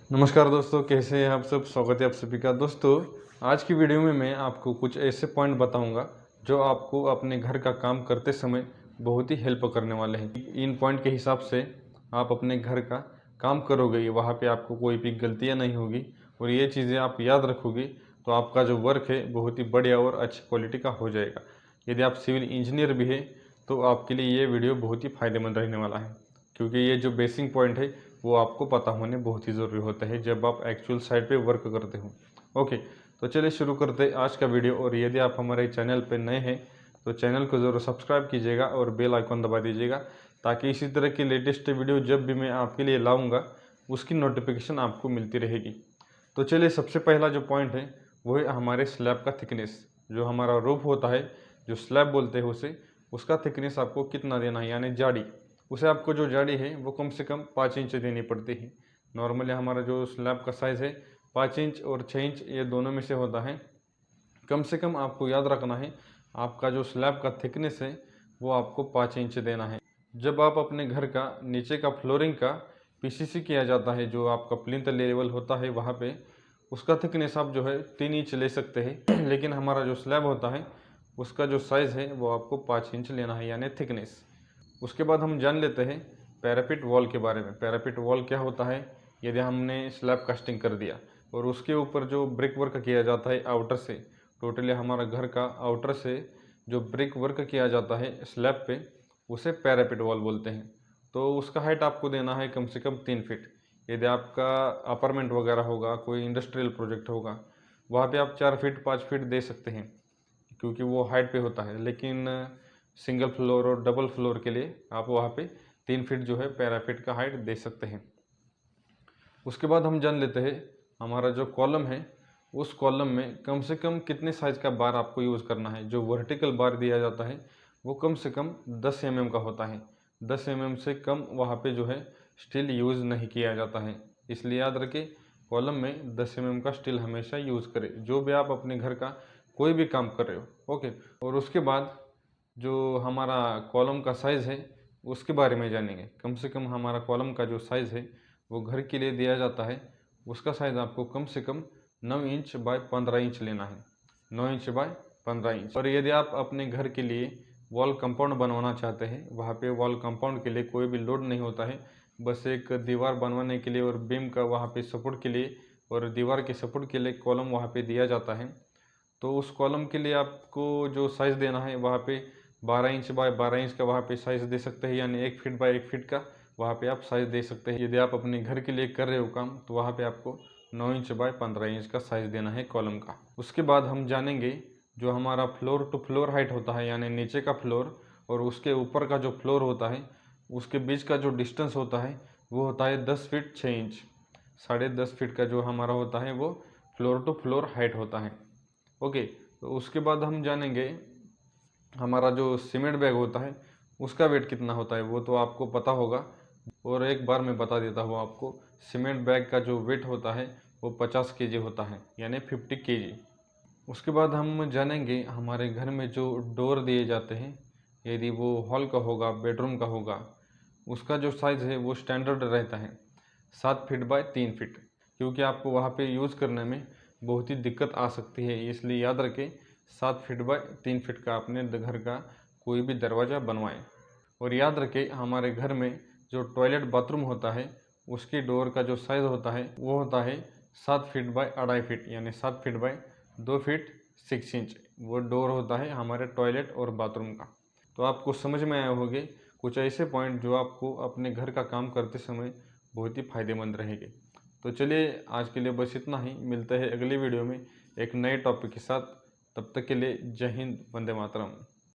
नमस्कार दोस्तों, कैसे हैं आप सब। स्वागत है आप सभी का। दोस्तों, आज की वीडियो में मैं आपको कुछ ऐसे पॉइंट बताऊंगा जो आपको अपने घर का काम करते समय बहुत ही हेल्प करने वाले हैं। इन पॉइंट के हिसाब से आप अपने घर का काम करोगे, वहाँ पे आपको कोई भी गलतियाँ नहीं होगी और ये चीज़ें आप याद रखोगे तो आपका जो वर्क है बहुत ही बढ़िया और अच्छी क्वालिटी का हो जाएगा। यदि आप सिविल इंजीनियर भी है तो आपके लिए ये वीडियो बहुत ही फायदेमंद रहने वाला है, क्योंकि ये जो बेसिक पॉइंट है वो आपको पता होने बहुत ही ज़रूरी होता है जब आप एक्चुअल साइट पे वर्क करते हो। ओके, तो चलिए शुरू करते हैं आज का वीडियो। और यदि आप हमारे चैनल पे नए हैं तो चैनल को ज़रूर सब्सक्राइब कीजिएगा और बेल आइकॉन दबा दीजिएगा, ताकि इसी तरह की लेटेस्ट वीडियो जब भी मैं आपके लिए लाऊंगा उसकी नोटिफिकेशन आपको मिलती रहेगी। तो चलिए, सबसे पहला जो पॉइंट है वो है हमारे स्लैब का थिकनेस। जो हमारा रूफ होता है, जो स्लैब बोलते हैं उसे, उसका थिकनेस आपको कितना देना है, यानी जाड़ी। उसे आपको जो जाड़ी है वो कम से कम 5 इंच देनी पड़ती है। नॉर्मली हमारा जो स्लैब का साइज़ है 5 इंच और 6 इंच, ये दोनों में से होता है। कम से कम आपको याद रखना है, आपका जो स्लैब का थिकनेस है वो आपको 5 इंच देना है। जब आप अपने घर का नीचे का फ्लोरिंग का पीसीसी किया जाता है, जो आपका प्लिंथ लेवल होता है वहाँ पे, उसका थिकनेस आप जो है 3 इंच ले सकते हैं लेकिन हमारा जो स्लैब होता है उसका जो साइज़ है वो आपको 5 इंच लेना है, यानी थिकनेस। उसके बाद हम जान लेते हैं पैरापिट वॉल के बारे में। पैरापिट वॉल क्या होता है? यदि हमने स्लैब कास्टिंग कर दिया और उसके ऊपर जो ब्रिक वर्क किया जाता है आउटर से, टोटली हमारा घर का आउटर से जो ब्रिक वर्क किया जाता है स्लैब पे, उसे पैरापिट वॉल बोलते हैं। तो उसका हाइट आपको देना है कम से कम 3 फीट। यदि आपका अपार्टमेंट वगैरह होगा, कोई इंडस्ट्रियल प्रोजेक्ट होगा, वहाँ पे आप 4 फीट 5 फीट दे सकते हैं, क्योंकि वो हाइट पे होता है। लेकिन सिंगल फ्लोर और डबल फ्लोर के लिए आप वहाँ पे 3 फीट जो है पैराफिट का हाइट दे सकते हैं। उसके बाद हम जान लेते हैं हमारा जो कॉलम है, उस कॉलम में कम से कम कितने साइज़ का बार आपको यूज़ करना है। जो वर्टिकल बार दिया जाता है वो कम से कम 10 mm का होता है। 10 mm से कम वहाँ पे जो है स्टील यूज़ नहीं किया जाता है। इसलिए याद रखें, कॉलम में 10 mm का स्टील हमेशा यूज़ करें जो भी आप अपने घर का कोई भी काम कर रहे हो। ओके, और उसके बाद जो हमारा कॉलम का साइज़ है उसके बारे में जानेंगे। कम से कम हमारा कॉलम का जो साइज़ है वो घर के लिए दिया जाता है, उसका साइज़ आपको कम से कम 9 इंच बाय 15 इंच लेना है। 9 इंच बाय 15 इंच। और यदि आप अपने घर के लिए वॉल कंपाउंड बनवाना चाहते हैं, वहाँ पे वॉल कंपाउंड के लिए कोई भी लोड नहीं होता है, बस एक दीवार बनवाने के लिए और बीम का वहाँ पे सपोर्ट के लिए और दीवार के सपोर्ट के लिए कॉलम वहाँ पे दिया जाता है। तो उस कॉलम के लिए आपको जो साइज़ देना है वहाँ पे 12 इंच बाय 12 इंच का वहाँ पे साइज़ दे सकते हैं, यानी 1 फीट बाय 1 फीट का वहाँ पे आप साइज़ दे सकते हैं। यदि आप अपने घर के लिए कर रहे हो काम तो वहाँ पे आपको 9 इंच बाय 15 इंच का साइज़ देना है कॉलम का। उसके बाद हम जानेंगे जो हमारा फ्लोर टू फ्लोर हाइट होता है, यानी नीचे का फ्लोर और उसके ऊपर का जो फ्लोर होता है, उसके बीच का जो डिस्टेंस होता है वो होता है 10 फीट 6 इंच। 10.5 फीट का जो हमारा होता है वो फ्लोर टू फ्लोर हाइट होता है। ओके, तो उसके बाद हम जानेंगे हमारा जो सीमेंट बैग होता है उसका वेट कितना होता है, वो तो आपको पता होगा। और एक बार मैं बता देता हूँ आपको, सीमेंट बैग का जो वेट होता है वो 50 केजी होता है, यानी 50 केजी। उसके बाद हम जानेंगे हमारे घर में जो डोर दिए जाते हैं, यदि वो हॉल का होगा, बेडरूम का होगा, उसका जो साइज़ है वो स्टैंडर्ड रहता है 7 फीट बाय 3 फीट, क्योंकि आपको वहाँ पे यूज़ करने में बहुत ही दिक्कत आ सकती है। इसलिए याद रखें 7 फीट बाय 3 फीट का अपने घर का कोई भी दरवाज़ा बनवाएं। और याद रखें हमारे घर में जो टॉयलेट बाथरूम होता है उसकी डोर का जो साइज़ होता है वो होता है 7 फीट बाय 2.5 फीट, यानी 7 फीट बाय 2 फीट 6 इंच। वो डोर होता है हमारे टॉयलेट और बाथरूम का। तो आपको समझ में आए होंगे कुछ ऐसे पॉइंट जो आपको अपने घर का काम करते समय बहुत ही फायदेमंद रहेंगे। तो चलिए, आज के लिए बस इतना ही। मिलते हैं अगली वीडियो में एक नए टॉपिक के साथ। तब तक के लिए जय हिंद, वंदे मातरम।